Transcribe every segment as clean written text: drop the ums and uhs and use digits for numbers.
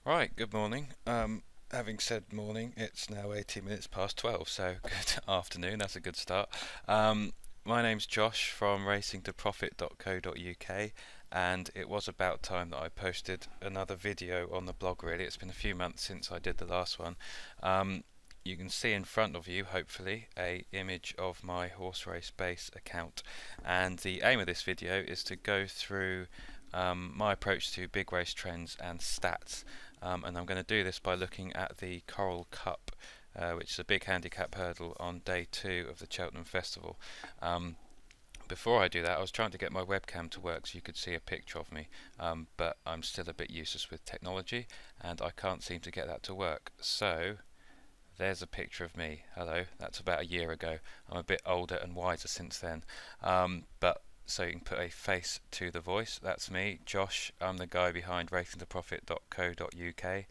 Right, good morning. Having said morning, it's now 18 minutes past 12, so good afternoon. That's a good start. My name's Josh from racingtoprofit.co.uk, and it was about time that I posted another video on the blog, really. It's been a few months since I did the last one. Um, you can see in front of you, hopefully, a image of my horse race base account, and the aim of this video is to go through my approach to big race trends and stats. And I'm going to do this by looking at the Coral Cup, which is a big handicap hurdle on day 2 of the Cheltenham Festival. Um, Before I do that, I was trying to get my webcam to work so you could see a picture of me, but I'm still a bit useless with technology and I can't seem to get that to work. So there's a picture of me. Hello, that's about a year ago. I'm a bit older and wiser since then. But so you can put a face to the voice. That's me, Josh. I'm the guy behind racingtoprofit.co.uk.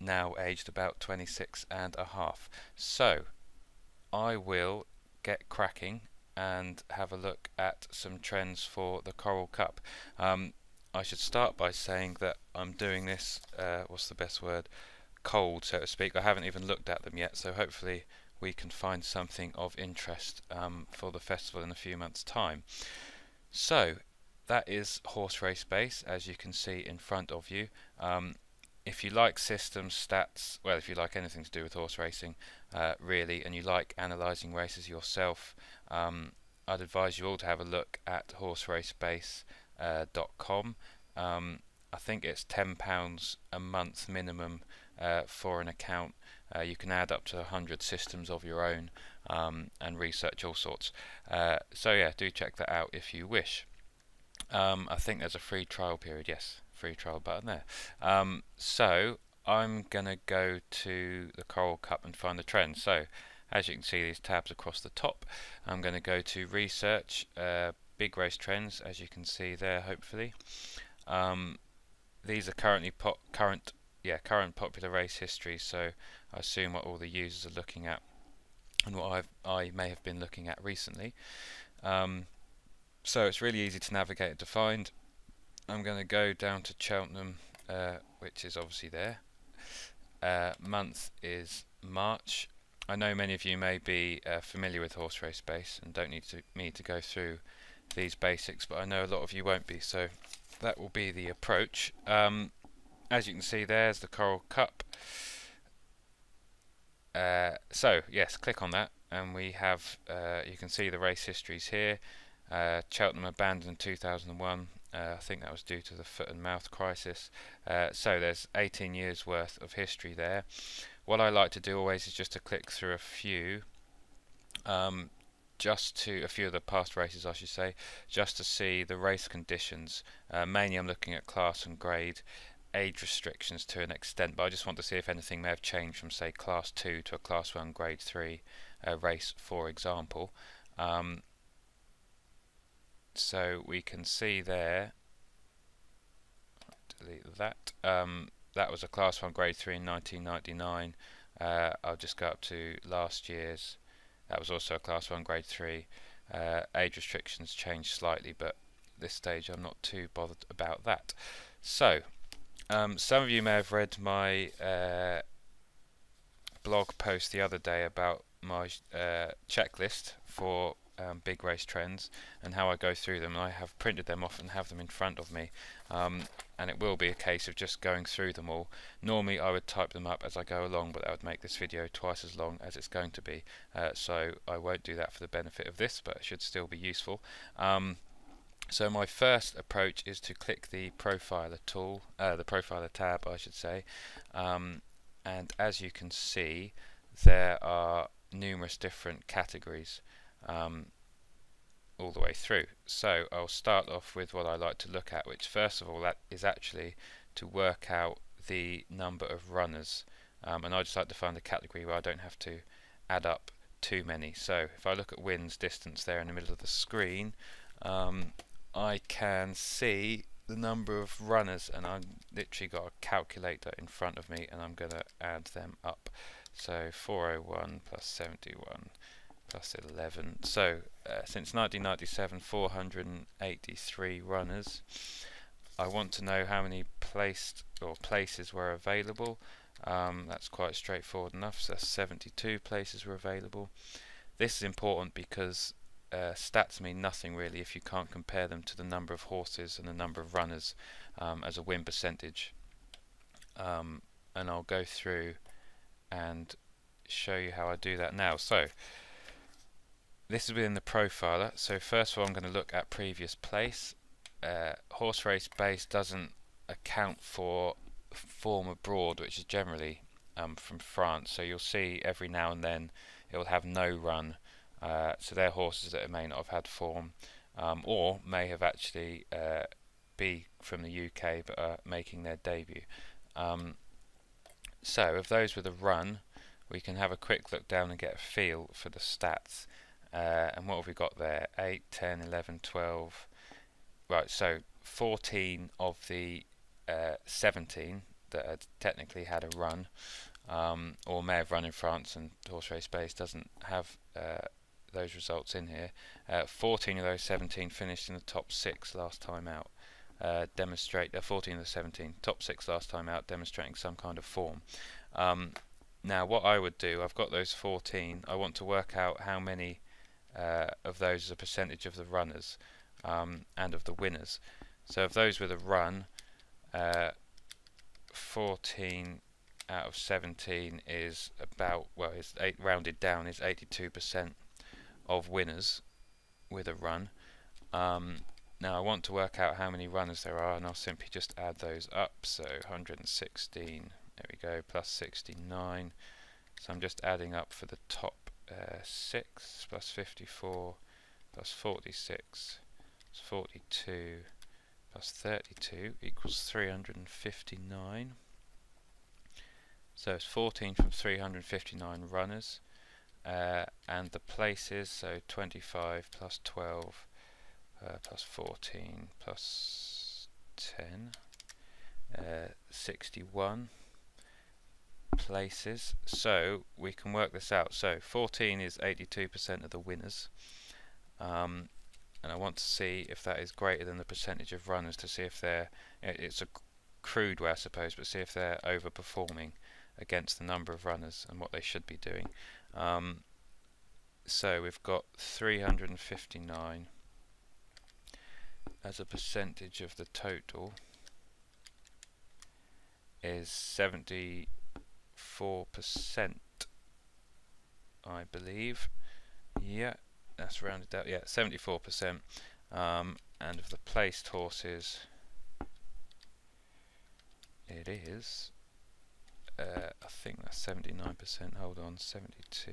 Now aged about 26 and a half. So I will get cracking and have a look at some trends for the Coral Cup. I should start by saying that I'm doing this, what's the best word? Cold, so to speak. I haven't even looked at them yet, so hopefully we can find something of interest for the festival in a few months' time. So that is horse race base, as you can see in front of you. If you like systems, stats, well, if you like anything to do with horse racing, really, and you like analysing races yourself, I'd advise you all to have a look at horseracebase.com. I think it's £10 a month minimum for an account. You can add up to 100 systems of your own and research all sorts. So yeah, do check that out if you wish. I think there's a free trial period. Yes, free trial button there. So I'm gonna go to the Coral Cup and find the trends. So as you can see, these tabs across the top. I'm going to go to research big race trends, as you can see there. Hopefully, these are current popular race history. So I assume what all the users are looking at and what I may have been looking at recently. So it's really easy to navigate and to find. I'm going to go down to Cheltenham, which is obviously there. Month is March. I know many of you may be familiar with horse race base and don't need me to go through these basics, but I know a lot of you won't be, so that will be the approach. As you can see, there's the Coral Cup. So yes, click on that, and we have you can see the race histories here. Cheltenham abandoned in 2001. I think that was due to the foot and mouth crisis. So there's 18 years worth of history there. What I like to do always is just to click through a few, a few of the past races, I should say, just to see the race conditions. Mainly I'm looking at class and grade, age restrictions to an extent, but I just want to see if anything may have changed from, say, class 2 to a class 1 grade 3 race, for example. So we can see there, delete that, that was a class 1 grade 3 in 1999. I'll just go up to last year's. That was also a class 1 grade 3. Age restrictions changed slightly, but at this stage I'm not too bothered about that. So some of you may have read my blog post the other day about my checklist for big race trends and how I go through them. I have printed them off and have them in front of me, and it will be a case of just going through them all. Normally I would type them up as I go along, but that would make this video twice as long as it's going to be, so I won't do that for the benefit of this, but it should still be useful. So my first approach is to click the profiler tool, the profiler tab I should say, and as you can see there are numerous different categories all the way through. So I'll start off with what I like to look at, which first of all that is actually to work out the number of runners, and I just like to find a category where I don't have to add up too many. So if I look at wins distance there in the middle of the screen, I can see the number of runners, and I've literally got a calculator in front of me and I'm going to add them up. So 401 plus 71 plus 11. So since 1997, 483 runners. I want to know how many places were available. That's quite straightforward enough. So 72 places were available. This is important because stats mean nothing really if you can't compare them to the number of horses and the number of runners as a win percentage. And I'll go through and show you how I do that now. So this is within the profiler. So first of all, I'm going to look at previous place. Horse race base doesn't account for form abroad, which is generally from France. So you'll see every now and then it will have no run. So they're horses that may not have had form, or may have actually be from the UK but are making their debut. So of those with a run, we can have a quick look down and get a feel for the stats. And what have we got there? 8, 10, 11, 12. Right, so 14 of the 17 that had technically had a run, or may have run in France, and Horse Race Base doesn't have those results in here. 14 of those 17 finished in the top 6 last time out. 14 of the 17 top 6 last time out, demonstrating some kind of form. Now what I would do, I've got those 14, I want to work out how many of those as a percentage of the runners and of the winners. So of those with a run, 14 out of 17 is about, well, it's rounded down, is 82% of winners with a run. Now I want to work out how many runners there are, and I'll simply just add those up. So 116, there we go, plus 69. So I'm just adding up for the top 6 plus 54 plus 46 plus 42 plus 32 equals 359. So it's 14 from 359 runners, and the places, so 25 plus 12 plus 14 plus 10, 61 places. So we can work this out. So 14 is 82% of the winners, and I want to see if that is greater than the percentage of runners, to see if they're, it's a crude way I suppose, but see if they're overperforming against the number of runners and what they should be doing. So we've got 359 as a percentage of the total is 74%, I believe. Yeah, that's rounded out. Yeah, 74%. And of the placed horses, it is, I think that's 79%. Hold on, 72,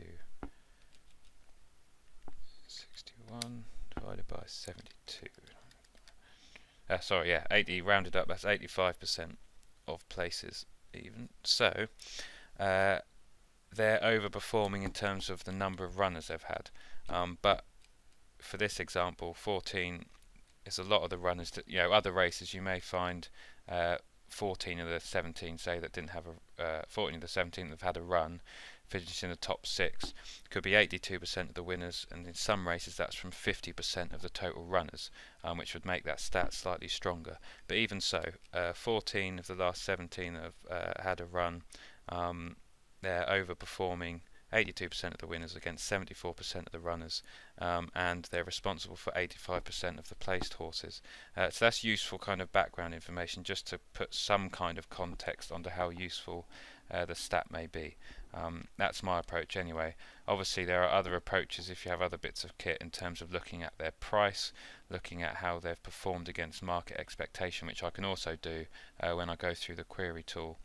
61 divided by 72. Sorry, yeah, 80 rounded up. That's 85% of places even. So they're overperforming in terms of the number of runners they've had. But for this example, 14 is a lot of the runners that, other races you may find 14 of the 17, say, that didn't have a 14 of the 17 that have had a run, finished in the top 6, could be 82% of the winners, and in some races that's from 50% of the total runners, which would make that stat slightly stronger. But even so, 14 of the last 17 that have had a run, they're overperforming 82% of the winners against 74% of the runners, and they're responsible for 85% of the placed horses. So that's useful kind of background information, just to put some kind of context onto how useful the stat may be. That's my approach anyway. Obviously there are other approaches if you have other bits of kit, in terms of looking at their price, looking at how they've performed against market expectation, which I can also do when I go through the query tool,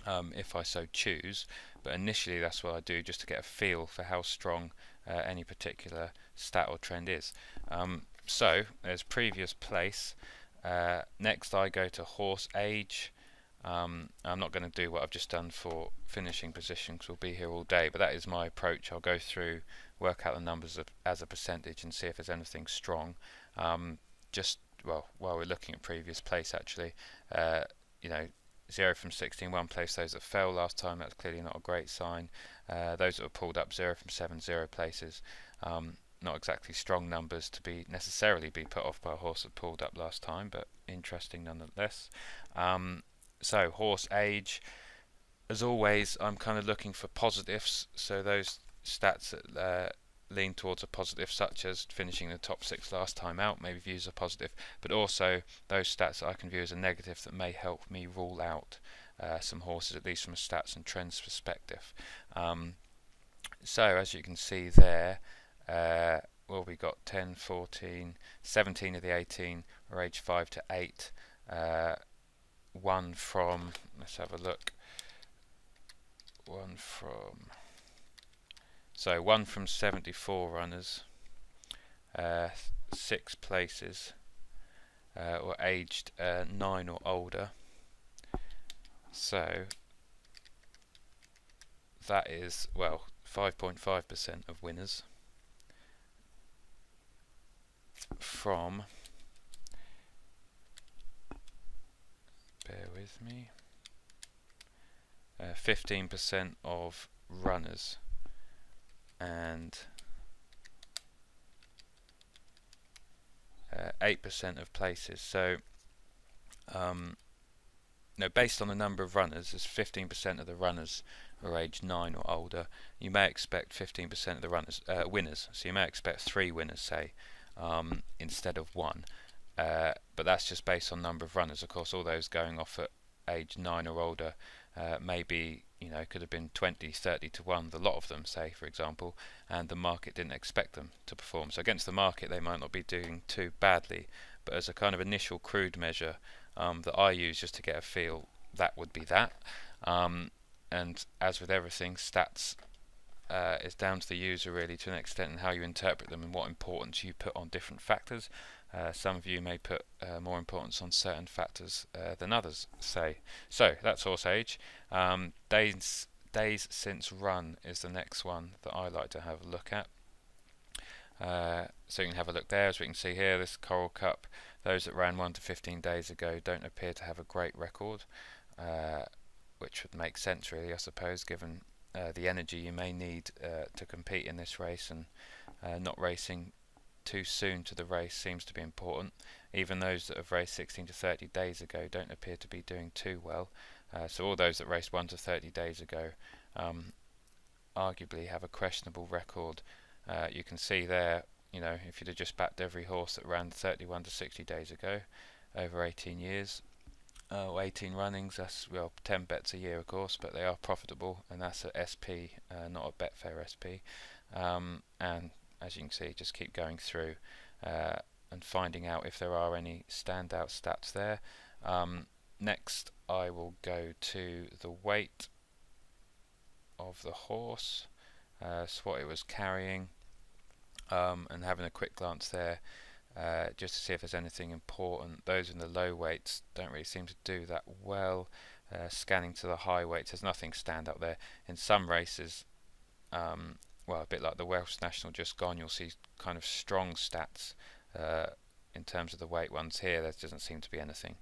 if I so choose. But initially that's what I do, just to get a feel for how strong any particular stat or trend is. So there's previous place. Next I go to horse age. I'm not going to do what I've just done for finishing position, because we'll be here all day, but that is my approach. I'll go through, work out the numbers as a percentage and see if there's anything strong. While we're looking at previous place, actually, 0 from 16, one place those that fell last time, that's clearly not a great sign. Those that were pulled up, 0 from 7, 0 places. not exactly strong numbers to be necessarily be put off by a horse that pulled up last time, but interesting nonetheless. So horse age, as always, I'm kind of looking for positives, so those stats that lean towards a positive, such as finishing in the top 6 last time out, maybe views a positive, but also those stats that I can view as a negative that may help me rule out some horses, at least from a stats and trends perspective. So as you can see there, well, we got 10, 14, 17 of the 18 are age 5 to 8. One from, let's have a look, one from 74 runners, 6 places were aged 9 or older. So that is, well, 5.5% of winners from, bear with me, 15% of runners and 8% of places. So no, based on the number of runners, as 15% of the runners are aged 9 or older, you may expect 15% of the runners winners. So you may expect 3 winners, say, instead of 1. But that's just based on number of runners. Of course, all those going off at age 9 or older, maybe, could have been 20, 30 to 1, the lot of them, say, for example, and the market didn't expect them to perform. So against the market, they might not be doing too badly, but as a kind of initial crude measure that I use just to get a feel, that would be that. And as with everything, stats is down to the user really, to an extent, and how you interpret them and what importance you put on different factors. Some of you may put more importance on certain factors than others, say. So that's horse age. Days since run is the next one that I like to have a look at. So you can have a look there. As we can see here, this Coral Cup, those that ran 1 to 15 days ago don't appear to have a great record, which would make sense really, I suppose, given the energy you may need to compete in this race, and not racing too soon to the race seems to be important. Even those that have raced 16 to 30 days ago don't appear to be doing too well. So all those that raced 1 to 30 days ago arguably have a questionable record. You can see there, if you'd have just backed every horse that ran 31 to 60 days ago over 18 years, 18 runnings, that's, well, 10 bets a year, of course, but they are profitable, and that's at SP, not a Betfair SP. And as you can see, just keep going through and finding out if there are any standout stats there. Next, I will go to the weight of the horse, so what it was carrying, and having a quick glance there, just to see if there's anything important. Those in the low weights don't really seem to do that well. Scanning to the high weights, there's nothing stand up there. In some races, well, a bit like the Welsh National just gone, you'll see kind of strong stats in terms of the weight ones. Here there doesn't seem to be anything,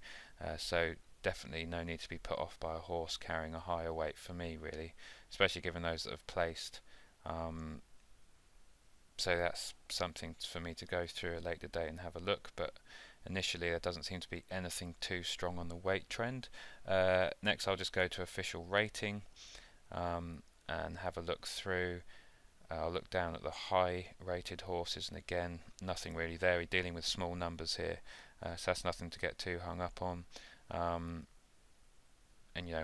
so definitely no need to be put off by a horse carrying a higher weight for me really, especially given those that have placed. So that's something for me to go through at a later date and have a look, but initially there doesn't seem to be anything too strong on the weight trend. Next I'll just go to official rating and have a look through. I'll look down at the high rated horses, and again, nothing really there. We're dealing with small numbers here, so that's nothing to get too hung up on. And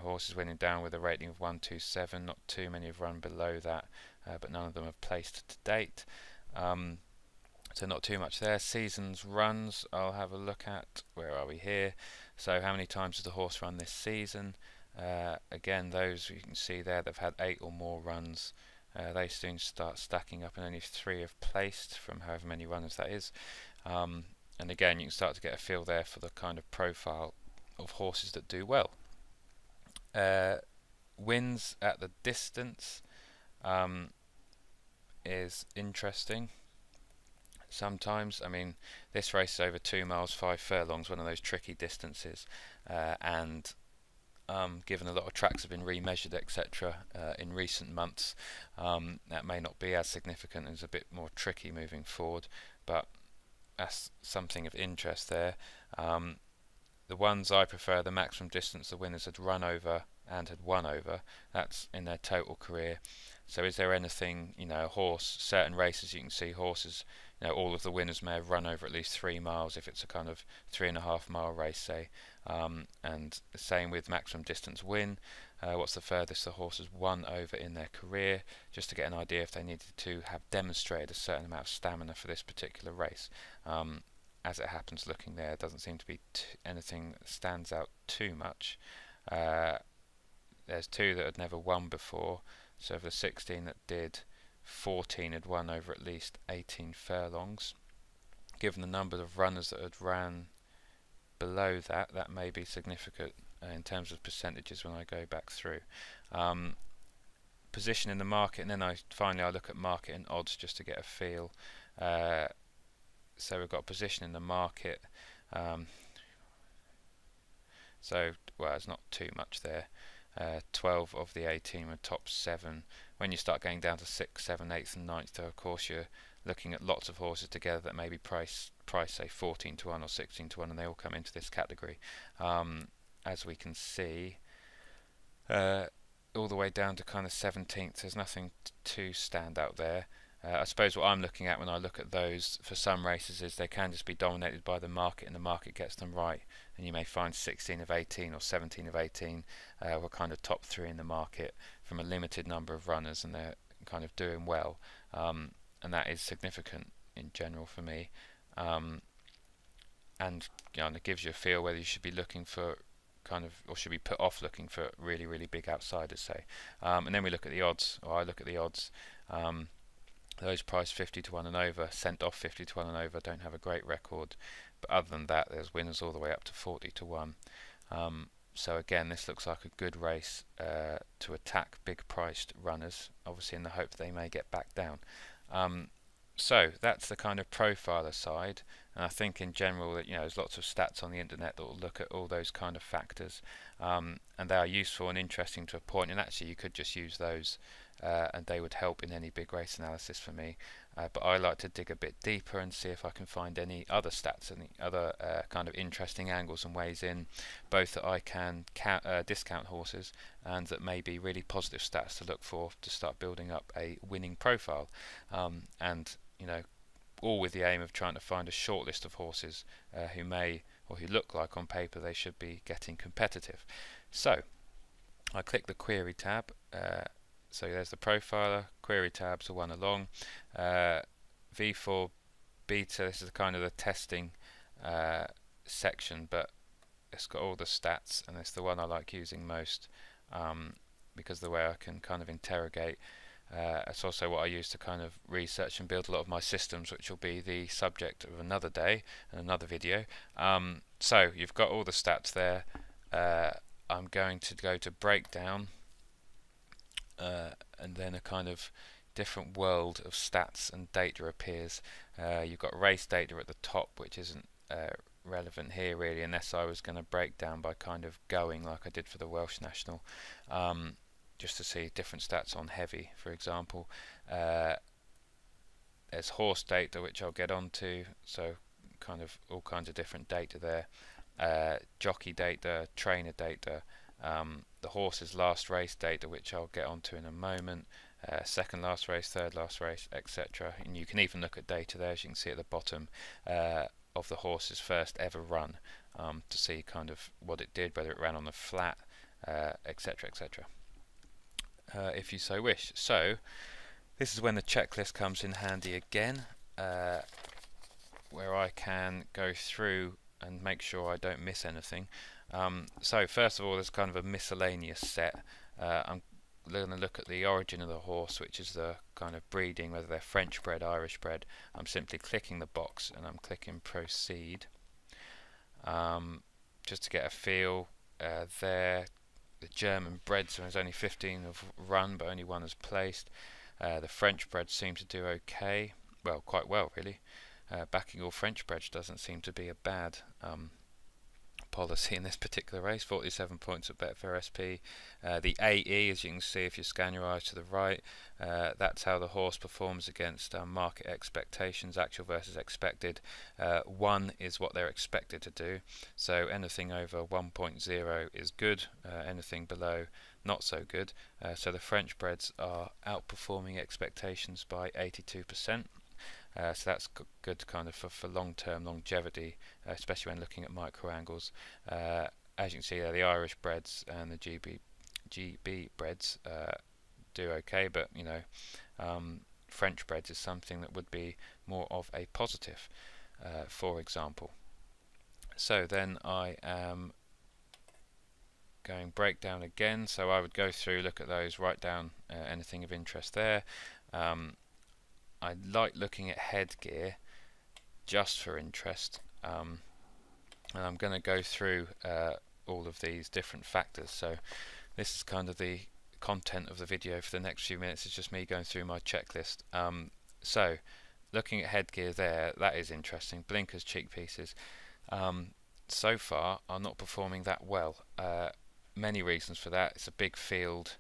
horses winning down with a rating of 127, not too many have run below that, but none of them have placed to date. So not too much there. Seasons runs, I'll have a look at. Where are we here? So how many times has the horse run this season? Again, those you can see there that have had 8 or more runs, they soon start stacking up, and only 3 have placed from however many runners that is. And again, you can start to get a feel there for the kind of profile of horses that do well. Wins at the distance is interesting. Sometimes, I mean, this race is over 2 miles 5 furlongs, one of those tricky distances, and given a lot of tracks have been remeasured, etc., in recent months. That may not be as significant, and is a bit more tricky moving forward, but that's something of interest there. The ones I prefer, the maximum distance the winners had run over and had won over, that's in their total career. So is there anything, a horse, certain races you can see horses, all of the winners may have run over at least 3 miles if it's a kind of 3.5 mile race, say. And the same with maximum distance win. What's the furthest the horse has won over in their career, just to get an idea if they needed to have demonstrated a certain amount of stamina for this particular race. As it happens, looking there, doesn't seem to be anything that stands out too much. There's 2 that had never won before, so of the 16 that did, 14 had won over at least 18 furlongs. Given the number of runners that had ran below that, that may be significant in terms of percentages when I go back through. Position in the market, and then I look at market and odds just to get a feel. So we've got position in the market. There's not too much there. 12 of the 18 were top 7. When you start going down to 6th, 7th, 8th and 9th, of course you're looking at lots of horses together that may be priced say 14 to 1 or 16 to 1, and they all come into this category. As we can see, all the way down to kind of 17th, there's nothing to stand out there. I suppose what I'm looking at when I look at those for some races is they can just be dominated by the market, and the market gets them right, and you may find 16 of 18 or 17 of 18 were kind of top 3 in the market from a limited number of runners, and they're kind of doing well, and that is significant in general for me, and it gives you a feel whether you should be looking for or should be put off looking for really, really big outsiders, say. And then we look at the odds, or I look at the odds. Those priced 50 to 1 and over, sent off 50 to 1 and over, don't have a great record, but other than that, there's winners all the way up to 40 to 1. So again, this looks like a good race to attack big priced runners, obviously in the hope that they may get back down. So that's the kind of profiler side, and I think in general that there's lots of stats on the internet that will look at all those kind of factors, and they are useful and interesting to a point, and actually you could just use those and they would help in any big race analysis for me, but I like to dig a bit deeper and see if I can find any other stats, any other kind of interesting angles and ways in, both that I can discount horses and that may be really positive stats to look for to start building up a winning profile, and all with the aim of trying to find a short list of horses who look like on paper they should be getting competitive. So I click the query tab. So there's the profiler, query tabs are one along. V4 beta, this is kind of the testing section, but it's got all the stats, and it's the one I like using most because of the way I can kind of interrogate. It's also what I use to kind of research and build a lot of my systems, which will be the subject of another day and another video. So you've got all the stats there. I'm going to go to breakdown, and then a kind of different world of stats and data appears. You've got race data at the top, which isn't relevant here really, unless I was going to break down by kind of going like I did for the Welsh National, just to see different stats on heavy, for example. There's horse data, which I'll get onto, so kind of all kinds of different data there. Jockey data, trainer data, the horse's last race data, which I'll get onto in a moment, second last race, third last race, etc. And you can even look at data there, as you can see at the bottom, of the horse's first ever run, to see kind of what it did, whether it ran on the flat, etc., etc. If you so wish. So this is when the checklist comes in handy again, where I can go through and make sure I don't miss anything. So first of all, there's kind of a miscellaneous set. I'm going to look at the origin of the horse, which is the kind of breeding, whether they're French bred, Irish bred. I'm simply clicking the box and I'm clicking proceed, just to get a feel. There, the German breds, there's only 15 have run, but only one has placed. The French breds seem to do okay, well, quite well really. Backing all French breds doesn't seem to be a bad policy in this particular race. 47 points at Betfair SP. The AE, as you can see if you scan your eyes to the right, that's how the horse performs against market expectations, actual versus expected. 1 is what they're expected to do, so anything over 1.0 is good, anything below not so good. So the French breds are outperforming expectations by 82%. So that's good kind of for long-term longevity, especially when looking at micro angles. As you can see there, the Irish breds and the GB breds do okay, but you know, French breds is something that would be more of a positive, for example. So then I am going breakdown again, so I would go through, look at those, write down anything of interest there. I like looking at headgear just for interest, and I'm going to go through all of these different factors. So this is kind of the content of the video for the next few minutes. It's just me going through my checklist. So looking at headgear there, that is interesting. Blinkers, cheek pieces, so far are not performing that well. Many reasons for that. It's a big field.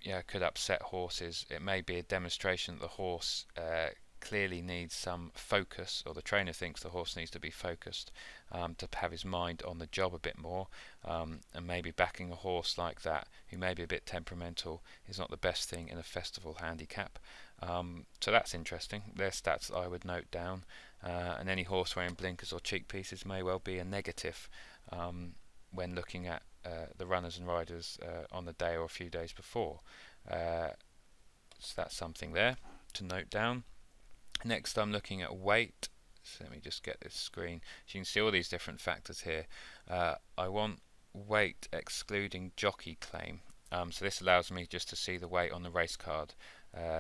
Yeah, could upset horses. It may be a demonstration that the horse clearly needs some focus, or the trainer thinks the horse needs to be focused, to have his mind on the job a bit more, and maybe backing a horse like that, who may be a bit temperamental, is not the best thing in a festival handicap. So that's interesting. They're stats that I would note down, and any horse wearing blinkers or cheek pieces may well be a negative when looking at the runners and riders on the day or a few days before. So that's something there to note down. Next I'm looking at weight. So let me just get this screen. So you can see all these different factors here. I want weight excluding jockey claim. So this allows me just to see the weight on the race card,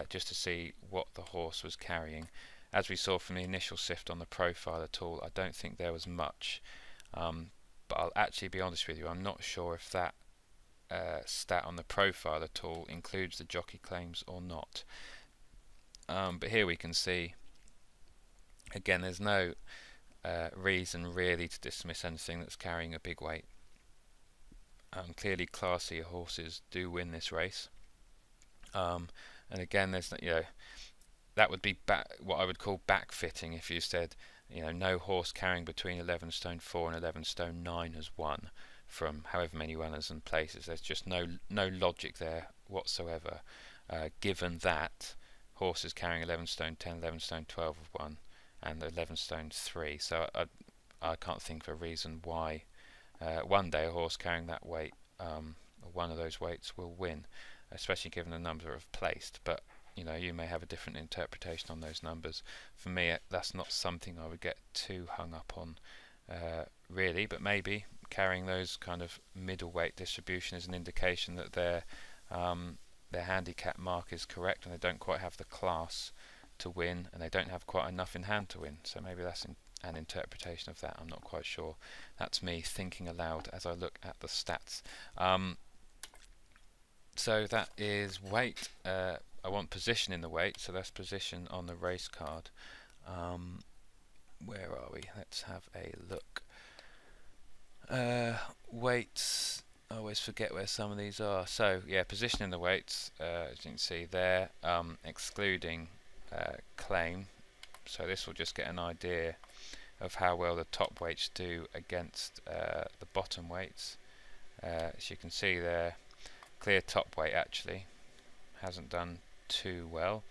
just to see what the horse was carrying. As we saw from the initial sift on the Profiler tool, I don't think there was much. But I'll actually be honest with you, I'm not sure if that stat on the Profiler tool includes the jockey claims or not. But here we can see, again, there's no reason really to dismiss anything that's carrying a big weight. Clearly classier horses do win this race. And again, there's, you know, that would be what I would call backfitting if you said, you know, no horse carrying between 11 stone 4 and 11 stone 9 has won from however many runners and places. There's just no logic there whatsoever, given that horses carrying 11 stone 10, 11 stone 12 have won, and 11 stone 3. So I can't think of a reason why one day a horse carrying that weight, or one of those weights, will win, especially given the number of placed. But you know, you may have a different interpretation on those numbers. For me, that's not something I would get too hung up on, really. But maybe carrying those kind of middleweight distribution is an indication that their handicap mark is correct, and they don't quite have the class to win, and they don't have quite enough in hand to win. So maybe that's an interpretation of that. I'm not quite sure. That's me thinking aloud as I look at the stats. So that is weight. I want position in the weight, so that's position on the race card. Where are we? Let's have a look. Weights, I always forget where some of these are. So yeah, position in the weights, as you can see there, excluding claim. So this will just get an idea of how well the top weights do against the bottom weights. As you can see there, clear top weight actually hasn't done too well,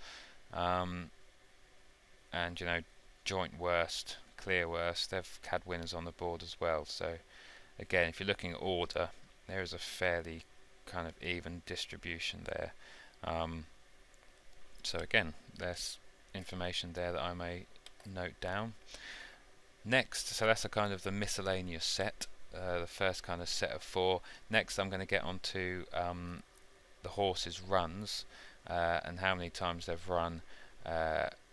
and you know, joint worst, clear worst, they've had winners on the board as well. So again, if you're looking at order, there is a fairly kind of even distribution there. So again, there's information there that I may note down. Next, so that's a kind of the miscellaneous set, the first kind of set of 4. Next I'm going to get onto the horses' runs, and how many times they've run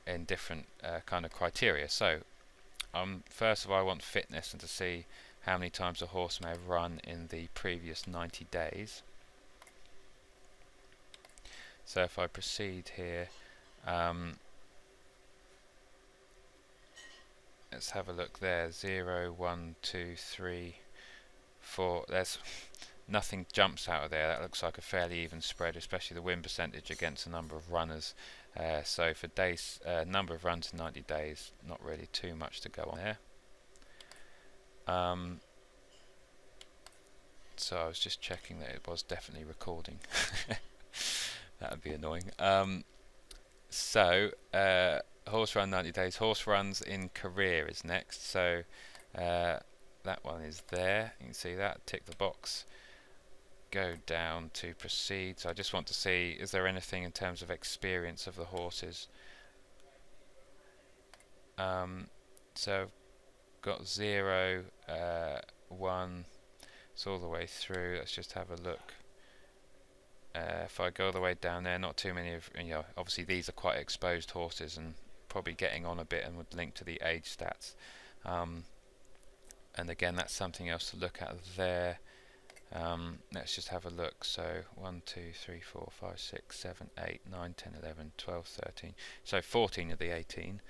in different kind of criteria. So first of all, I want fitness, and to see how many times a horse may have run in the previous 90 days. So if I proceed here, let's have a look there. 0, 1, 2, 3, 4. There's nothing jumps out of there. That looks like a fairly even spread, especially the win percentage against the number of runners. So for days, number of runs in 90 days, not really too much to go on there. So I was just checking that it was definitely recording. That would be annoying. So horse run 90 days. Horse runs in career is next. So that one is there. You can see that. Tick the box. Go down to proceed. So I just want to see, is there anything in terms of experience of the horses? So I've got 0, 1. It's all the way through. Let's just have a look. If I go all the way down there, not too many of, obviously these are quite exposed horses and probably getting on a bit and would link to the age stats. And again, that's something else to look at there. Let's just have a look. So 1, 2, 3, 4, 5, 6, 7, 8, 9, 10, 11, 12, 13. So 14 of the 18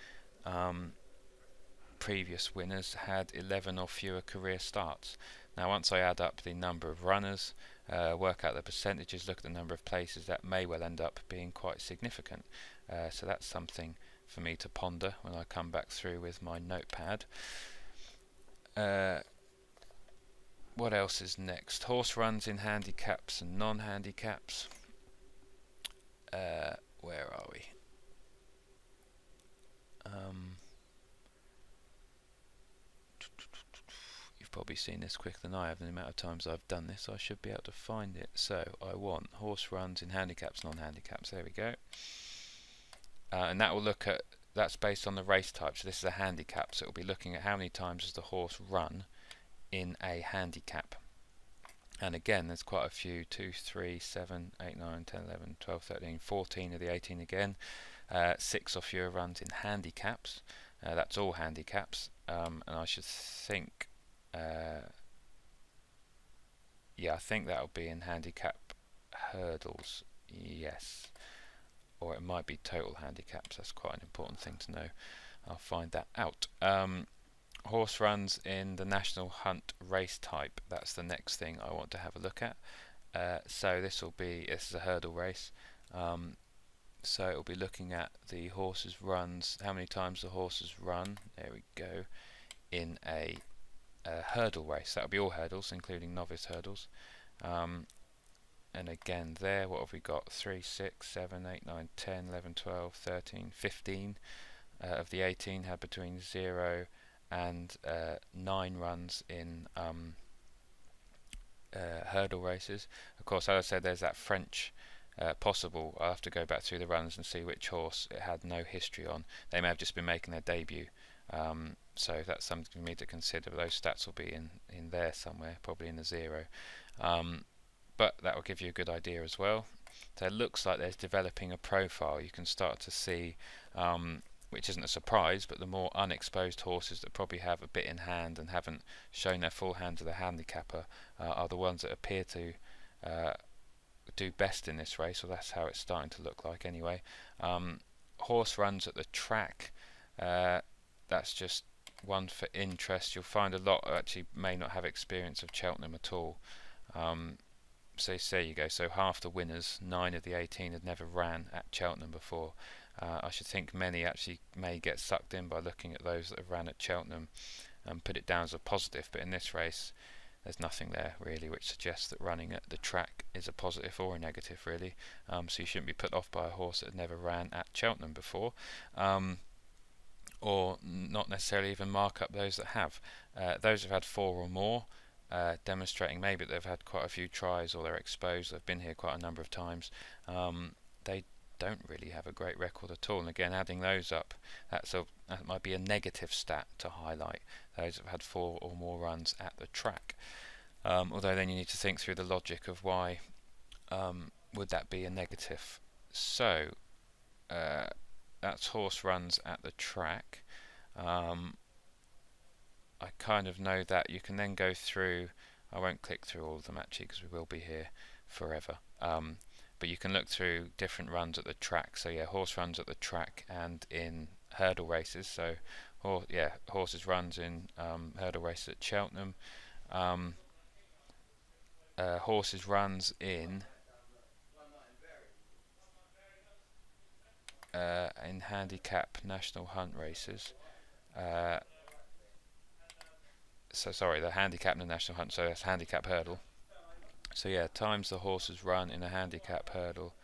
previous winners had 11 or fewer career starts. Now once I add up the number of runners, work out the percentages, look at the number of places, that may well end up being quite significant. So that's something for me to ponder when I come back through with my notepad. What else is next? Horse runs in handicaps and non-handicaps. Where are we? You've probably seen this quicker than I have. The amount of times I've done this, I should be able to find it. So I want horse runs in handicaps, non-handicaps. There we go. And that will look at, that's based on the race type. So this is a handicap. So it will be looking at how many times has the horse run in a handicap. And again, there's quite a few, 2, 3, 7, 8, 9, 10, 11, 12, 13, 14 of the 18 again. 6 or fewer runs in handicaps. That's all handicaps. And I should think, yeah, I think that'll be in handicap hurdles, yes. Or it might be total handicaps. That's quite an important thing to know. I'll find that out. Horse runs in the National Hunt race type. That's the next thing I want to have a look at. So this is a hurdle race. So it will be looking at the horses' runs, how many times the horses run. There we go. In a hurdle race. That will be all hurdles, including novice hurdles. And again there, what have we got? 3, 6, 7, 8, 9, 10, 11, 12, 13, 15 of the 18 had between 0 and 9 runs in hurdle races. Of course, as I said, there's that French possible. I'll have to go back through the runs and see which horse it had no history on. They may have just been making their debut. So that's something for me to consider. Those stats will be in there somewhere, probably in the 0. But that will give you a good idea as well. So it looks like there's developing a profile. You can start to see, which isn't a surprise, but the more unexposed horses that probably have a bit in hand and haven't shown their full hand to the handicapper are the ones that appear to do best in this race, or that's how it's starting to look like anyway. Horse runs at the track, that's just one for interest. You'll find a lot actually may not have experience of Cheltenham at all. So there you go. So half the winners, 9 of the 18, had never ran at Cheltenham before. I should think many actually may get sucked in by looking at those that have ran at Cheltenham and put it down as a positive. But in this race, there's nothing there really which suggests that running at the track is a positive or a negative really. So you shouldn't be put off by a horse that had never ran at Cheltenham before. Or not necessarily even mark up those that have. Those who've had 4 or more, demonstrating maybe they've had quite a few tries or they're exposed, they've been here quite a number of times, they don't really have a great record at all. And again, adding those up, that might be a negative stat to highlight, those that have had 4 or more runs at the track. Although then you need to think through the logic of why would that be a negative. So that's horse runs at the track. I kind of know that. You can then go through, I won't click through all of them actually because we will be here forever, but you can look through different runs at the track. So yeah, horse runs at the track and in hurdle races, so horses runs in hurdle races at Cheltenham. Horses runs in handicap national hunt races. So sorry, the handicap in the national hunt. So that's handicap hurdle. So yeah, times the horses run in a handicap hurdle.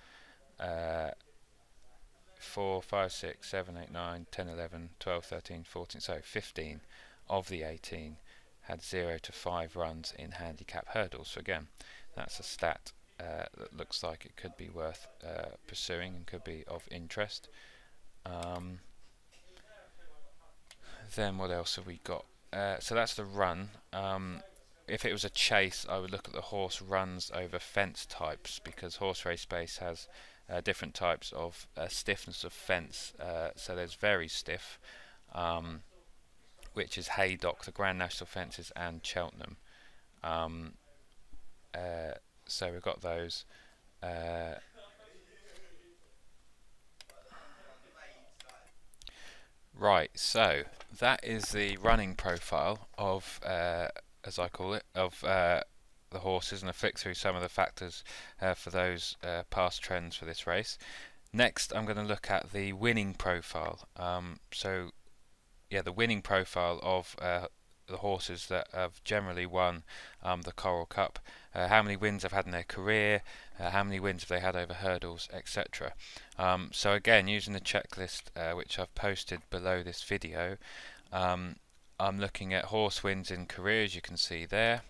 4, 5, 6, 7, 8, 9, 10, 11, 12, 13, 14, so 15 of the 18 had 0 to 5 runs in handicap hurdles. So again, that's a stat that looks like it could be worth pursuing and could be of interest. Then what else have we got? So that's the run. If it was a chase, I would look at the horse runs over fence types, because Horse Race Base has different types of stiffness of fence. So there's very stiff, which is Haydock, the Grand National Fences, and Cheltenham. So we've got those. Right, so that is the running profile of, as I call it, of the horses, and I flick through some of the factors for those past trends for this race. Next, I'm going to look at the winning profile. So, yeah, the winning profile of the horses that have generally won the Coral Cup, how many wins they've had in their career, how many wins have they had over hurdles, etc. So again, using the checklist which I've posted below this video, I'm looking at horse wins in career, as you can see there.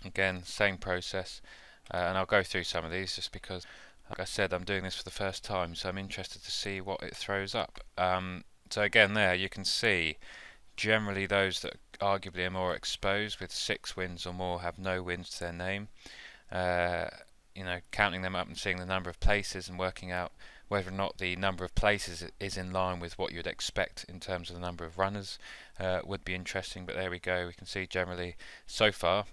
Again, same process, and I'll go through some of these just because, like I said, I'm doing this for the first time, so I'm interested to see what it throws up. So again, there you can see generally those that arguably are more exposed with 6 wins or more have no wins to their name. Counting them up and seeing the number of places and working out whether or not the number of places is in line with what you'd expect in terms of the number of runners would be interesting. But there we go, we can see generally so far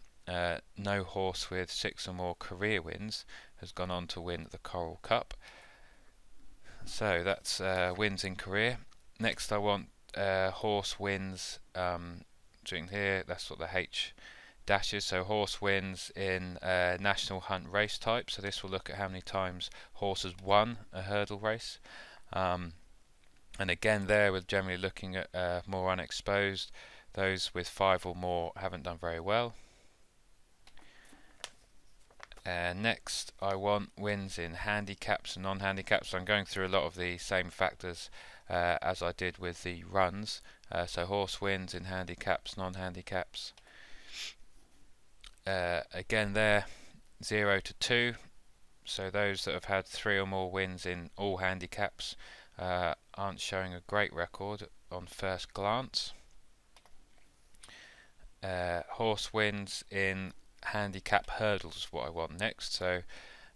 no horse with 6 or more career wins has gone on to win the Coral Cup. So that's wins in career. Next I want horse wins, doing here, that's what the H dashes, so horse wins in national hunt race type. So this will look at how many times horses won a hurdle race, and again there we're generally looking at more unexposed. Those with 5 or more haven't done very well. Next I want wins in handicaps and non-handicaps. So I'm going through a lot of the same factors as I did with the runs. So horse wins in handicaps, non-handicaps. Again there, 0 to 2. So those that have had 3 or more wins in all handicaps aren't showing a great record on first glance. Horse wins in handicap hurdles is what I want next. So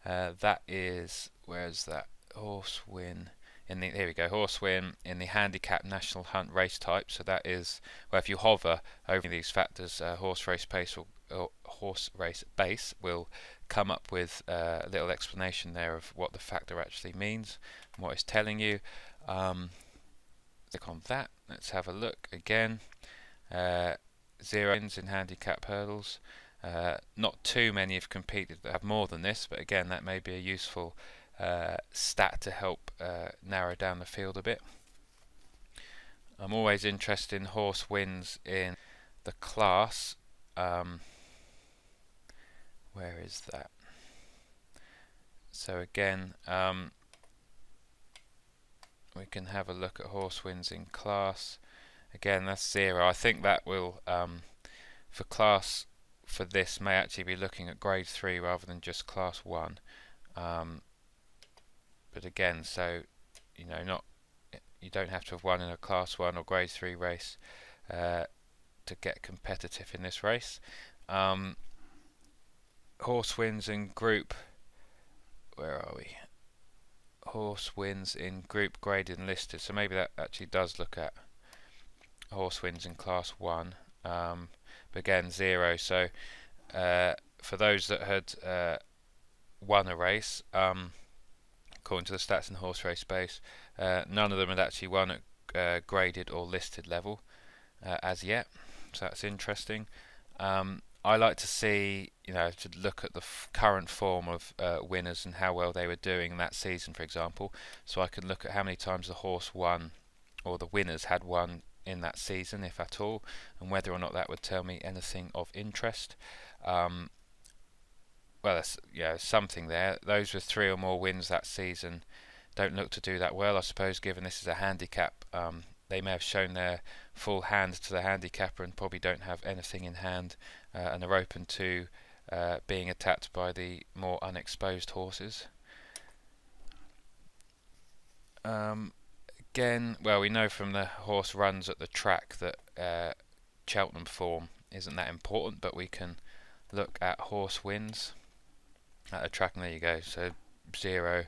that is, where's that horse win in the, here we go, horse win in the handicap national hunt race type. So that is where if you hover over these factors, Horse Race Base or Horse Race Base will come up with a little explanation there of what the factor actually means and what it's telling you. Click on that, let's have a look again. 0 wins in handicap hurdles. Not too many have competed that have more than this, but again that may be a useful stat to help narrow down the field a bit. I'm always interested in horse wins in the class. Where is that? So again, we can have a look at horse wins in class. Again, that's 0. I think that will, for class, for this may actually be looking at grade 3 rather than just class 1. But again, so you don't have to have won in a class 1 or grade 3 race to get competitive in this race. Horse wins in group, where are we? Horse wins in group graded and listed. So maybe that actually does look at horse wins in class 1. But again 0. So for those that had won a race, according to the stats in Horse Race Base, none of them had actually won at graded or listed level as yet, so that's interesting. I like to see, to look at the current form of winners and how well they were doing that season, for example. So I can look at how many times the horse won, or the winners had won in that season, if at all, and whether or not that would tell me anything of interest. Well, that's, something there. Those with 3 or more wins that season don't look to do that well, I suppose, given this is a handicap. They may have shown their full hand to the handicapper and probably don't have anything in hand, and are open to being attacked by the more unexposed horses. Again, well, we know from the horse runs at the track that Cheltenham form isn't that important, but we can look at horse wins at the track, and there you go. So 0.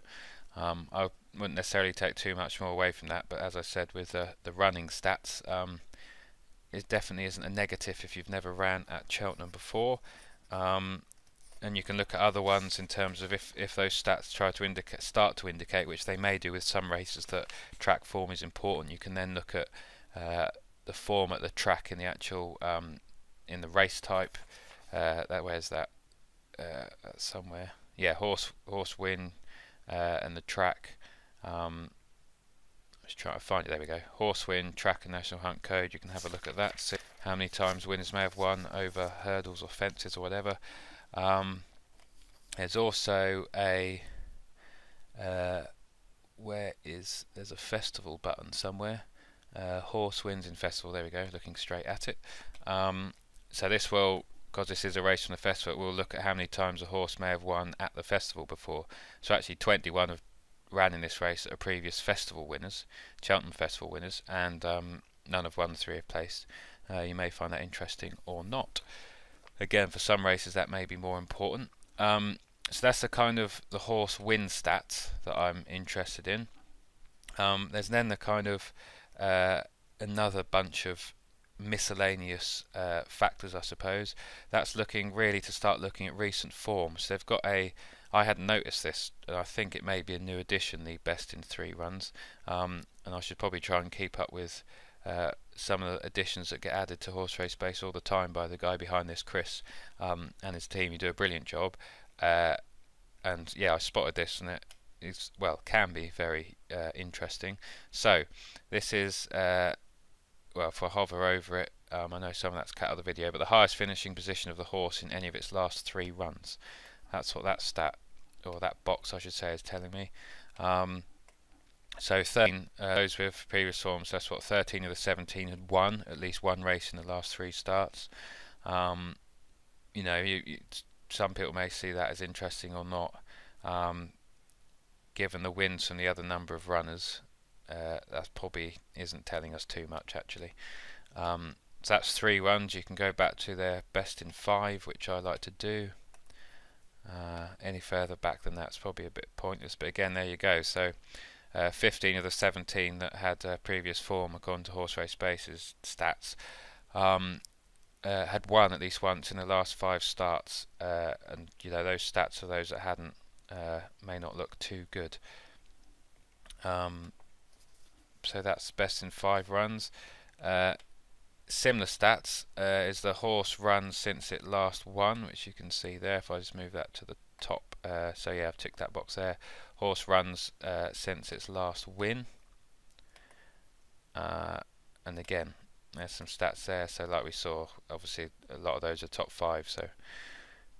I wouldn't necessarily take too much more away from that, but as I said, with the running stats, it definitely isn't a negative if you've never ran at Cheltenham before. And you can look at other ones in terms of if those stats start to indicate, which they may do with some races, that track form is important. You can then look at the form at the track in the actual in the race type. Where's that? Somewhere. Yeah, horse win and the track. Let's try to find it. There we go. Horse win, track and national hunt code. You can have a look at that. See how many times winners may have won over hurdles or fences or whatever. There's also a there's a festival button somewhere. Horse wins in festival. There we go. Looking straight at it. So this will, because this is a race from the festival, we'll look at how many times a horse may have won at the festival before. So actually 21 have ran in this race that are previous festival winners, Cheltenham festival winners, and none have won, 3 have placed. You may find that interesting or not. Again, for some races that may be more important. So that's the kind of the horse win stats that I'm interested in. There's then the kind of another bunch of miscellaneous factors, I suppose. That's looking really to start looking at recent forms. They've got I hadn't noticed this, and I think it may be a new addition, the best in 3 runs, and I should probably try and keep up with some of the additions that get added to Horse Race Base all the time by the guy behind this, Chris, and his team. You do a brilliant job, and yeah, I spotted this, and it is, well, can be very interesting. So this is well, if I hover over it, I know some of that's cut out of the video, but the highest finishing position of the horse in any of its last 3 runs. That's what that stat, or that box I should say, is telling me. So 13, those with previous forms, that's what 13 of the 17 had won at least one race in the last 3 starts. Some people may see that as interesting or not. Given the wins from the other number of runners, that probably isn't telling us too much, actually. So that's 3 runs. You can go back to their best in 5, which I like to do. Any further back than that's probably a bit pointless, but again, there you go. So 15 of the 17 that had previous form, according to Horse Race Base's stats, had won at least once in the last 5 starts, and those stats for those that hadn't may not look too good. So that's best in 5 runs. Similar stats is the horse run since it last won, which you can see there if I just move that to the top. So yeah, I've ticked that box there. Horse runs since its last win, and again there's some stats there. So like we saw, obviously a lot of those are top 5, so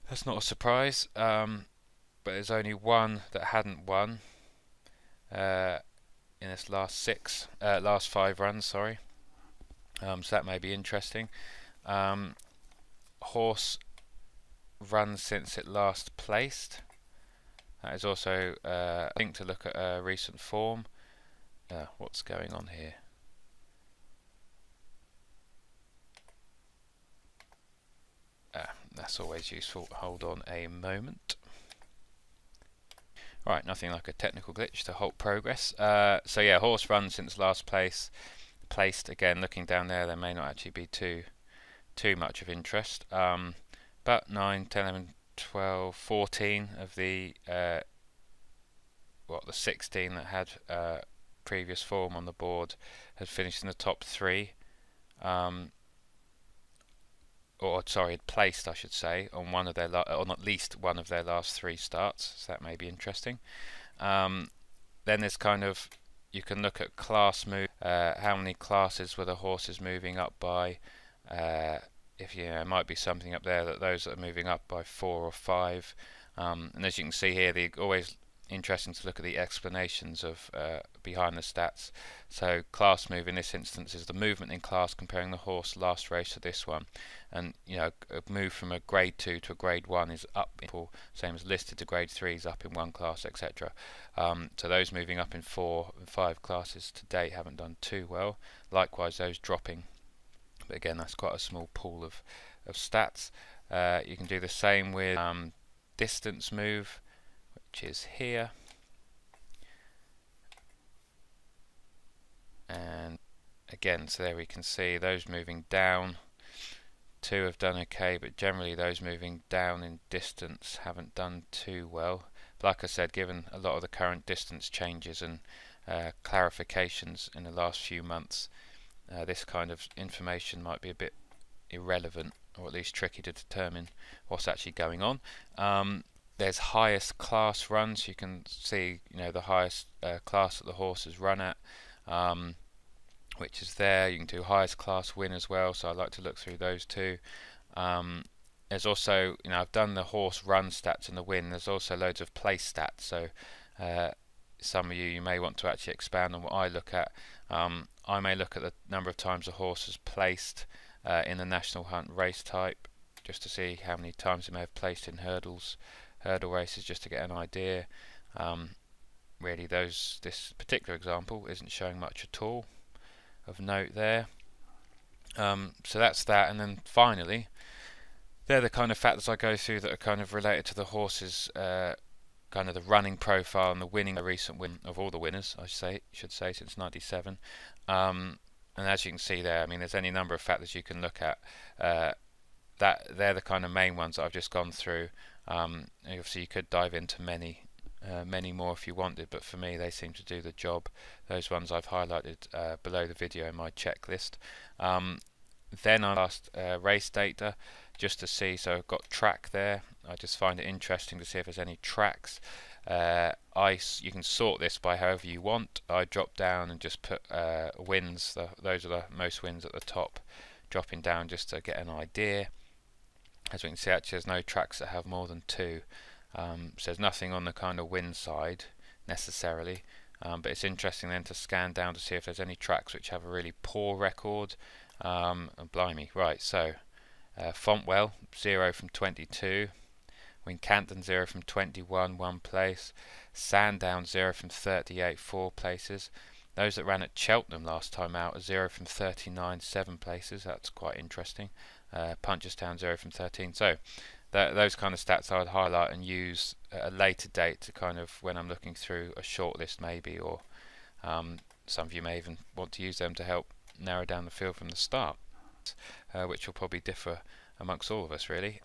that's not a surprise. But there's only one that hadn't won in its last 5 runs, sorry. So that may be interesting. Horse runs since it last placed. That is also a thing to look at recent form. What's going on here? That's always useful. Hold on a moment. Right, nothing like a technical glitch to halt progress. So yeah, horse runs since last placed. Again, looking down there may not actually be too much of interest. But 9, 10, 11, 12, 14 of the the 16 that had previous form on the board had finished in the top three, or sorry, had placed, I should say, on one of their on at least one of their last three starts. So that may be interesting. Then there's kind of, you can look at class move, how many classes were the horses moving up by. If it might be something up there that those that are moving up by 4 or 5. And as you can see here, they're always interesting to look at the explanations of behind the stats. So class move in this instance is the movement in class comparing the horse last race to this one, and a move from a grade 2 to a grade 1 is up, same as listed to grade 3 is up in one class, etc. So those moving up in 4 and 5 classes to date haven't done too well. Likewise, those dropping, but again, that's quite a small pool of stats. You can do the same with distance move, which is here, and again, so there we can see those moving down. 2 have done okay, but generally those moving down in distance haven't done too well. But like I said, given a lot of the current distance changes and clarifications in the last few months, this kind of information might be a bit irrelevant, or at least tricky to determine what's actually going on. There's highest class runs. You can see, the highest class that the horses run at, which is there. You can do highest class win as well, so I like to look through those too. There's also, I've done the horse run stats and the win. There's also loads of place stats, so some of you may want to actually expand on what I look at. I may look at the number of times a horse has placed in the National Hunt race type, just to see how many times it may have placed in hurdle races, just to get an idea. Really, this particular example isn't showing much at all of note there. So that's that, and then finally, they're the kind of factors I go through that are kind of related to the horses, kind of the running profile and the recent win of all the winners, I should say since '97. And as you can see there, there's any number of factors you can look at. That they're the kind of main ones that I've just gone through. Obviously, you could dive into many more if you wanted, but for me, they seem to do the job. Those ones I've highlighted below the video in my checklist. Then I asked race data just to see. So I've got track there. I just find it interesting to see if there's any tracks. You can sort this by however you want. I drop down and just put wins. Those are the most wins at the top, dropping down just to get an idea. As we can see, actually there's no tracks that have more than 2. So there's nothing on the kind of win side necessarily, but it's interesting then to scan down to see if there's any tracks which have a really poor record. And blimey, right, so Fontwell 0 from 22, Wincanton 0 from 21, 1 place, Sandown 0 from 38, 4 places. Those that ran at Cheltenham last time out are 0 from 39, 7 places. That's quite interesting. Punchestown 0 from 13. So those kind of stats I would highlight and use at a later date to kind of, when I'm looking through a shortlist maybe, or some of you may even want to use them to help narrow down the field from the start, which will probably differ amongst all of us really.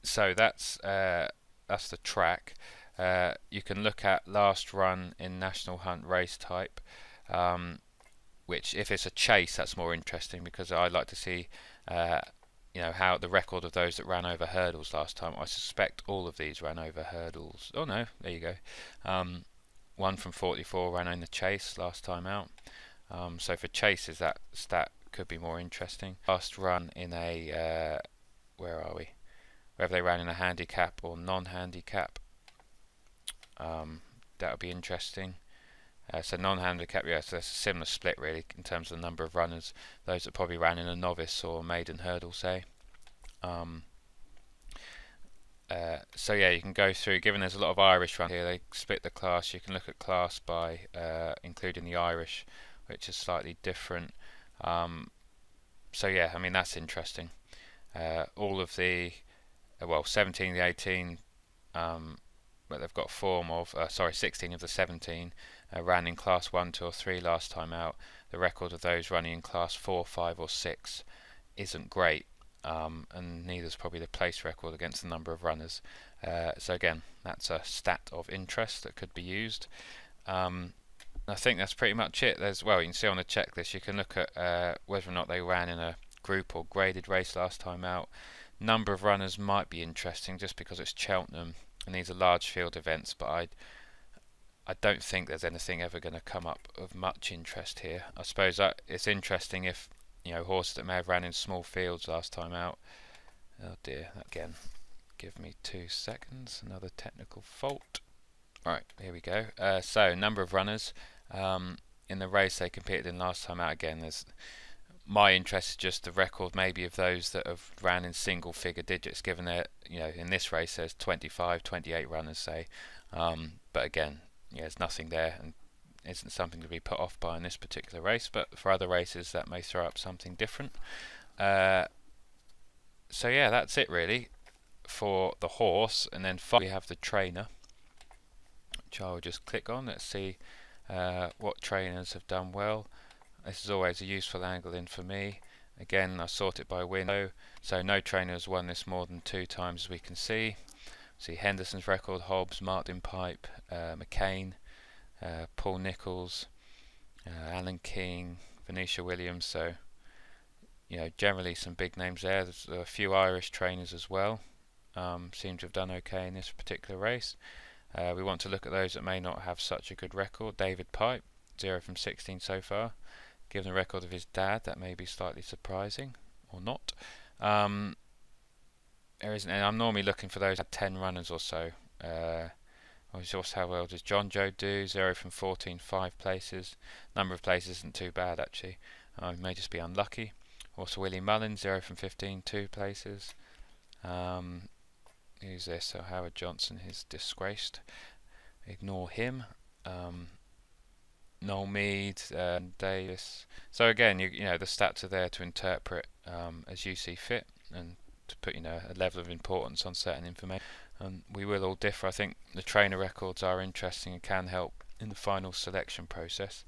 So that's the track. You can look at last run in National Hunt race type, which if it's a chase, that's more interesting, because I like to see how the record of those that ran over hurdles last time. I suspect all of these ran over hurdles. Oh no, there you go. 1 from 44 ran in the chase last time out. So for chases, that stat could be more interesting. Last run in a where are we? Whether they ran in a handicap or non-handicap, that would be interesting. So non-handicap, yeah, so that's a similar split really in terms of the number of runners. Those that probably ran in a novice or maiden hurdle, say. So yeah, you can go through, given there's a lot of Irish runs here, they split the class. You can look at class by including the Irish, which is slightly different. So yeah, that's interesting. All of the 17, the 18, but they've got form of 16 of the 17 ran in class 1, 2 or 3 last time out. The record of those running in class 4, 5 or 6 isn't great, and neither is probably the place record against the number of runners. So again, that's a stat of interest that could be used. I think that's pretty much it. There's, well, you can see on the checklist, you can look at whether or not they ran in a group or graded race last time out. Number of runners might be interesting just because it's Cheltenham and these are large field events, but I don't think there's anything ever going to come up of much interest here. I suppose that it's interesting if, you know, horses that may have ran in small fields last time out. Oh dear, again, give me 2 seconds, another technical fault. Right, here we go. So, number of runners in the race they competed in last time out. Again, there's my interest is just the record maybe of those that have ran in single figure digits, given that, you know, in this race there's 25, 28 runners, say. But again, yeah, there's nothing there and isn't something to be put off by in this particular race, but for other races that may throw up something different. So yeah, that's it really for the horse. And then we have the trainer, which I will just click on. Let's see what trainers have done well. This is always a useful angle in for me. Again, I sort it by win, so no trainer has won this more than 2 times, as we can see. See Henderson's record, Hobbs, Martin Pipe, McCain, Paul Nicholls, Alan King, Venetia Williams. So, you know, generally some big names there. There's a few Irish trainers as well. Seem to have done okay in this particular race. We want to look at those that may not have such a good record. David Pipe, 0 from 16 so far. Given the record of his dad, that may be slightly surprising, or not. There isn't any. I'm normally looking for those at 10 runners or so. How well does John Joe do? 0 from 14, 5 places. Number of places isn't too bad actually. He may just be unlucky. Also Willie Mullins, 0 from 15, 2 places. Who's this? So Howard Johnson is disgraced. Ignore him. Noel Mead, Davis. So again, you know the stats are there to interpret as you see fit and to put, you know, a level of importance on certain information. We will all differ. I think the trainer records are interesting and can help in the final selection process,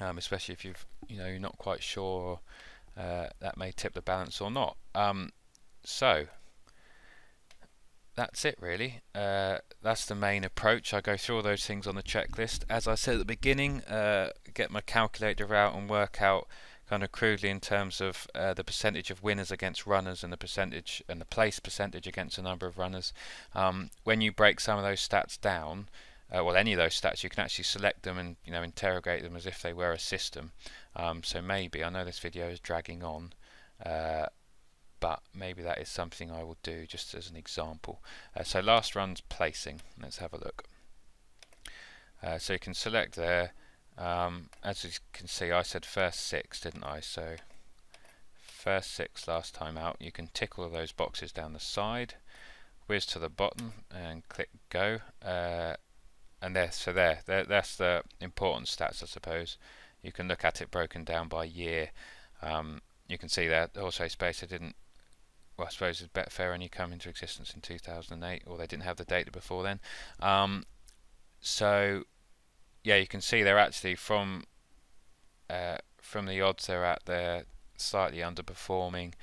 especially if you're not quite sure that may tip the balance or not. So that's it really. That's the main approach. I go through all those things on the checklist. As I said at the beginning, get my calculator out and work out kind of crudely in terms of the percentage of winners against runners and the percentage and the place percentage against the number of runners. When you break some of those stats down, well, any of those stats, you can actually select them and, you know, interrogate them as if they were a system. So maybe, I know this video is dragging on, but maybe that is something I will do just as an example. So last run's placing, let's have a look. So you can select there. As you can see, I said first 6, didn't I? So first 6 last time out. You can tick all of those boxes down the side, whiz to the bottom and click go. And that's the important stats, I suppose. You can look at it broken down by year. You can see that also Spacer didn't, well, I suppose Betfair only come into existence in 2008, or they didn't have the data before then. So yeah, you can see they're actually from the odds they're at, they're slightly underperforming,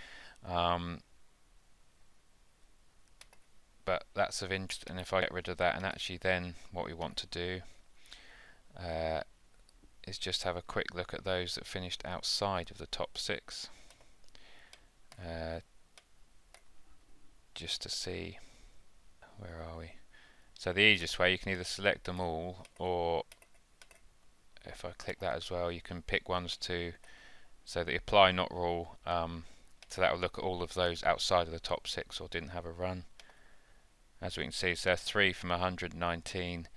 but that's of interest. And if I get rid of that, and actually then what we want to do is just have a quick look at those that finished outside of the top 6, just to see where are we. So the easiest way, you can either select them all, or if I click that as well, you can pick ones to, so the apply not rule, so that will look at all of those outside of the top 6 or didn't have a run. As we can see, so 3 from 119.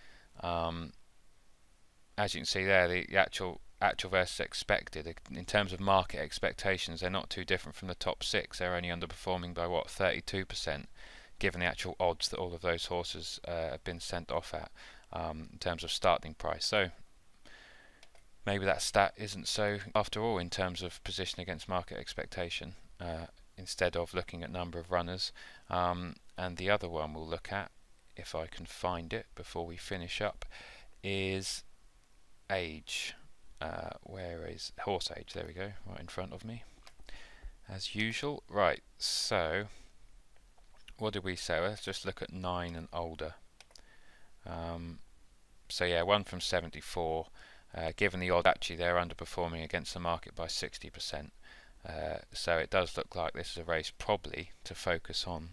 As you can see there, the actual versus expected, in terms of market expectations, they're not too different from the top 6. They're only underperforming by what, 32%, given the actual odds that all of those horses have been sent off at in terms of starting price. So maybe that stat isn't so after all in terms of position against market expectation, instead of looking at number of runners. And the other one we'll look at, if I can find it before we finish up, is age. Where is horse age? There we go, right in front of me as usual. Right, so what did we say? Let's just look at 9 and older. So yeah, 1 from 74. Given the odds, actually they're underperforming against the market by 60%. So it does look like this is a race probably to focus on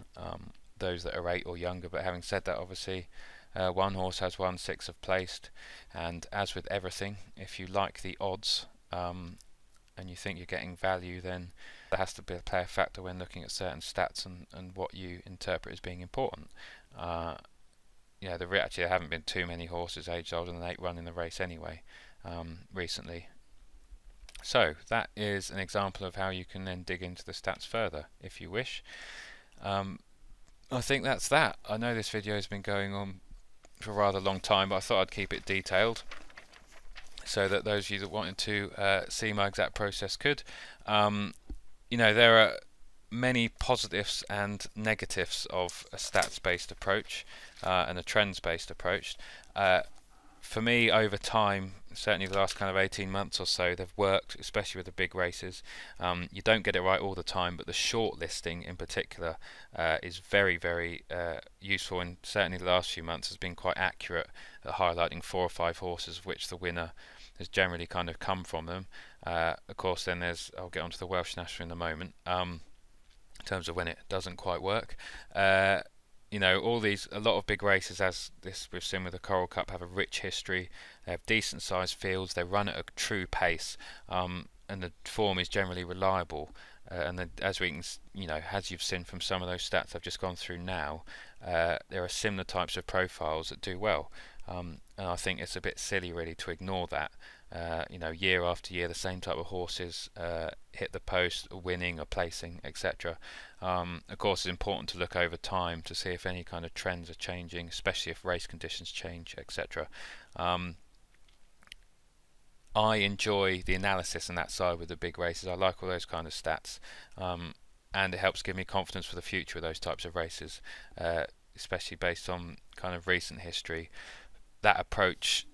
those that are 8 or younger. But having said that, obviously one horse has won, 6 have placed, and as with everything, if you like the odds and you think you're getting value, then that has to play a factor when looking at certain stats and what you interpret as being important. Actually there haven't been too many horses aged older than 8 running the race anyway recently. So that is an example of how you can then dig into the stats further if you wish. I think that's that. I know this video has been going on for a rather long time, but I thought I'd keep it detailed so that those of you that wanted to see my exact process could. There are many positives and negatives of a stats-based approach and a trends-based approach. For me, over time, certainly the last kind of 18 months or so, they've worked, especially with the big races. You don't get it right all the time, but the short listing in particular is very, very useful, and certainly the last few months has been quite accurate at highlighting 4 or 5 horses, of which the winner has generally kind of come from them. Of course, then I'll get onto the Welsh National in a moment, in terms of when it doesn't quite work. A lot of big races, as this we've seen with the Coral Cup, have a rich history. They have decent sized fields. They run at a true pace, and the form is generally reliable. As you've seen from some of those stats I've just gone through now, there are similar types of profiles that do well. And I think it's a bit silly really to ignore that. Year after year, the same type of horses hit the post, winning or placing, etc. Of course, it's important to look over time to see if any kind of trends are changing, especially if race conditions change, etc. I enjoy the analysis on that side with the big races. I like all those kind of stats, and it helps give me confidence for the future of those types of races, especially based on kind of recent history. That approach,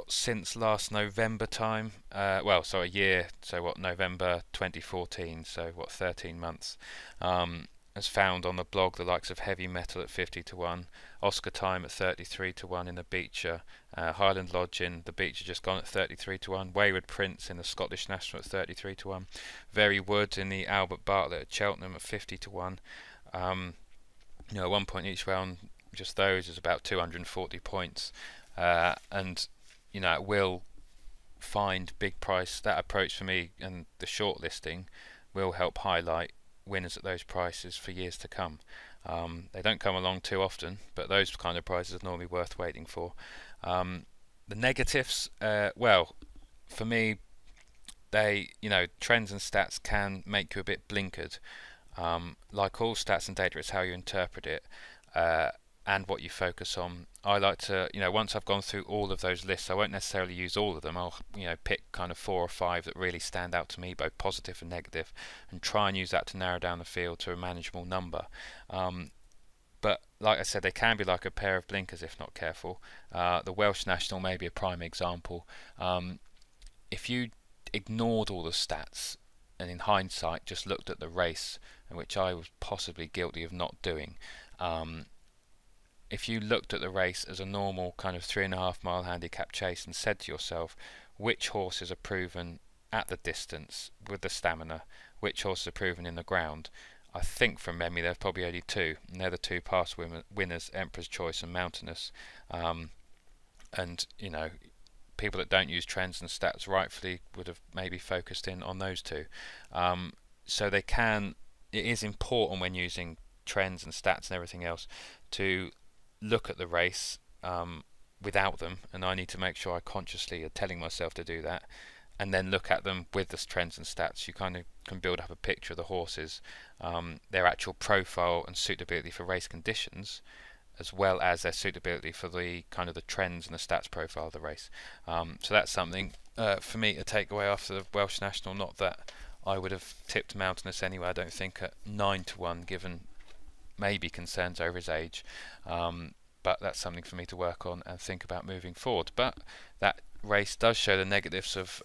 since last November time, a year, November 2014, 13 months, has found on the blog the likes of Heavy Metal at 50 to 1, Oscar Time at 33 to 1 in the Beecher, Highland Lodge in the Beecher just gone at 33 to 1, Wayward Prince in the Scottish National at 33 to 1, Very Wood in the Albert Bartlett at Cheltenham at 50 to 1. 1 point each round, just those is about 240 points. It will find big price. That approach for me and the short listing will help highlight winners at those prices for years to come. They don't come along too often, but those kind of prices are normally worth waiting for. The negatives, for me, trends and stats can make you a bit blinkered. Like all stats and data, it's how you interpret it and what you focus on. I like to, once I've gone through all of those lists, I won't necessarily use all of them. I'll, pick kind of 4 or 5 that really stand out to me, both positive and negative, and try and use that to narrow down the field to a manageable number. But like I said, they can be like a pair of blinkers if not careful. The Welsh National may be a prime example. If you ignored all the stats and in hindsight just looked at the race, which I was possibly guilty of not doing, if you looked at the race as a normal kind of 3.5 mile handicap chase and said to yourself which horses are proven at the distance with the stamina, which horses are proven in the ground, I think from memory there's probably only 2, and they're the 2 past winners, Emperor's Choice and Mountainous. People that don't use trends and stats rightfully would have maybe focused in on those 2. It is important when using trends and stats and everything else to look at the race without them, and I need to make sure I consciously are telling myself to do that, and then look at them with the trends and stats. You kind of can build up a picture of the horses, their actual profile and suitability for race conditions, as well as their suitability for the kind of the trends and the stats profile of the race. So that's something for me to take away after the Welsh National. Not that I would have tipped Mountainous anyway, I don't think, at 9 to 1, given maybe concerns over his age, but that's something for me to work on and think about moving forward. But that race does show the negatives of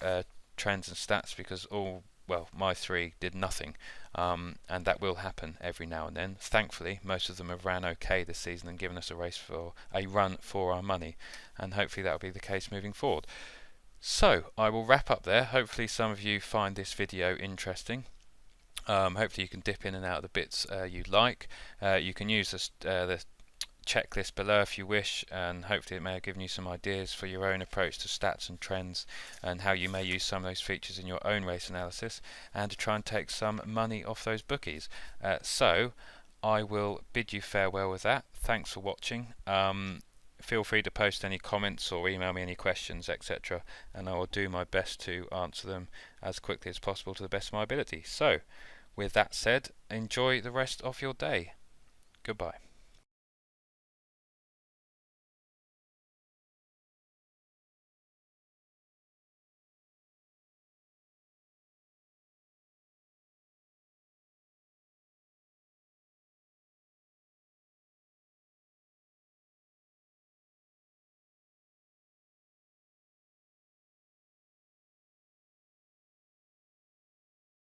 trends and stats, because all well, my 3 did nothing, and that will happen every now and then. Thankfully, most of them have ran okay this season and given us a run for our money, and hopefully that will be the case moving forward. So I will wrap up there. Hopefully some of you find this video interesting. Hopefully you can dip in and out of the bits you like. You can use the checklist below if you wish, and hopefully it may have given you some ideas for your own approach to stats and trends, and how you may use some of those features in your own race analysis, and to try and take some money off those bookies. So I will bid you farewell with that. Thanks for watching. Feel free to post any comments or email me any questions, etc., and I will do my best to answer them as quickly as possible to the best of my ability. So with that said, enjoy the rest of your day. Goodbye.